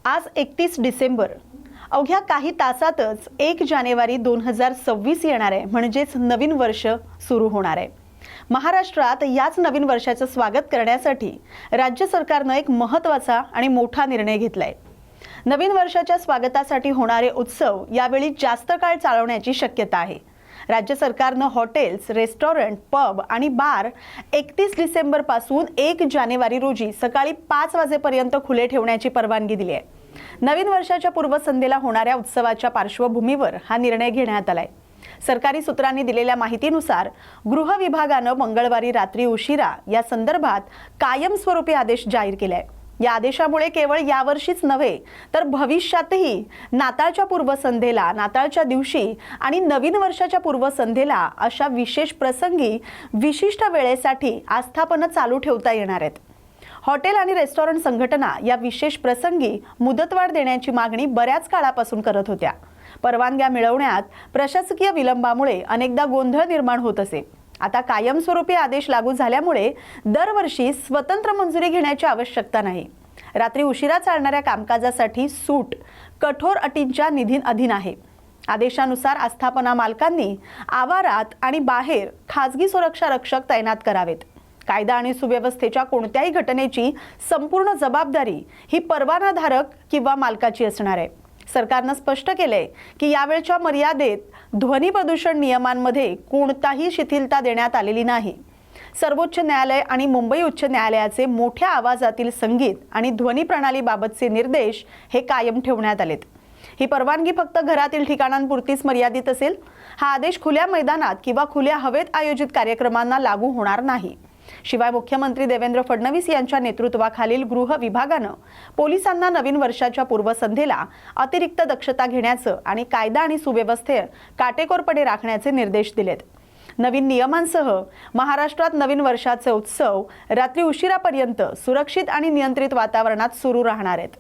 आज 31 डिसेंबर. अवघ्या काही तासातच 1 जानेवारी 2026 येणार आहे, म्हणजेच नवीन वर्ष सुरू होणार आहे. महाराष्ट्रात याच नवीन वर्षाचं स्वागत करण्यासाठी राज्य सरकारनं एक महत्त्वाचा आणि मोठा निर्णय घेतलाय. नवीन वर्षाच्या स्वागतासाठी होणारे उत्सव यावेळी जास्त काळ चालवण्याची शक्यता आहे. राज्य सरकारनं हॉटेल्स, रेस्टॉरंट, पब आणि बार 31 डिसेंबर पासून 1 जानेवारी रोजी सकाळी 5 वाजेपर्यंत खुले ठेवण्याची परवानगी दिली आहे. नवीन वर्षाच्या पूर्वसंध्येला होणाऱ्या उत्सवाच्या पार्श्वभूमीवर हा निर्णय घेण्यात आलाय. सरकारी सूत्रांनी दिलेल्या माहितीनुसार गृह विभागानं मंगळवारी रात्री उशिरा या संदर्भात कायमस्वरूपी आदेश जाहीर केलाय. या आदेशामुळे केवळ यावर्षीच नव्हे तर भविष्यातही नाताळच्या पूर्वसंध्येला, नाताळच्या दिवशी आणि नवीन वर्षाच्या पूर्वसंध्येला अशा विशेष प्रसंगी विशिष्ट वेळेसाठी आस्थापनं चालू ठेवता येणार आहेत. हॉटेल आणि रेस्टॉरंट संघटना या विशेष प्रसंगी मुदतवाढ देण्याची मागणी बऱ्याच काळापासून करत होत्या. परवानग्या मिळवण्यात प्रशासकीय विलंबामुळे अनेकदा गोंधळ निर्माण होत असे. आता कायमस्वरूपी आदेश लागू झाल्यामुळे दरवर्षी स्वतंत्र मंजुरी घेण्याची आवश्यकता नाही. रात्री उशिरा चालणाऱ्या कामकाजासाठी सूट कठोर अटींच्या अधीन आहे. आदेशानुसार आस्थापना मालकांनी आवारात आणि बाहेर खासगी सुरक्षा रक्षक तैनात करावेत. कायदा आणि सुव्यवस्थेच्या कोणत्याही घटनेची संपूर्ण जबाबदारी ही परवानाधारक किंवा मालकाची असणार आहे. सरकारनं स्पष्ट केलंय की यावेळच्या मर्यादेत ध्वनी प्रदूषण नियमांमध्ये कोणताही शिथिलता देण्यात आलेली नाही. सर्वोच्च न्यायालय आणि मुंबई उच्च न्यायालयाचे मोठ्या आवाजातील संगीत आणि ध्वनी प्रणालीबाबतचे निर्देश हे कायम ठेवण्यात आलेत. ही परवानगी फक्त घरातील ठिकाणांपुरतीच मर्यादित असेल. हा आदेश खुल्या मैदानात किंवा खुल्या हवेत आयोजित कार्यक्रमांना लागू होणार नाही. शिवाय मुख्यमंत्री देवेंद्र फडणवीस यांच्या नेतृत्वाखालील गृह विभागानं पोलिसांना नवीन वर्षाच्या पूर्वसंध्येला अतिरिक्त दक्षता घेण्याचं आणि कायदा आणि सुव्यवस्थे काटेकोरपणे राखण्याचे निर्देश दिलेत. नवीन नियमांसह महाराष्ट्रात नवीन वर्षाचे उत्सव रात्री उशिरापर्यंत सुरक्षित आणि नियंत्रित वातावरणात सुरू राहणार आहेत.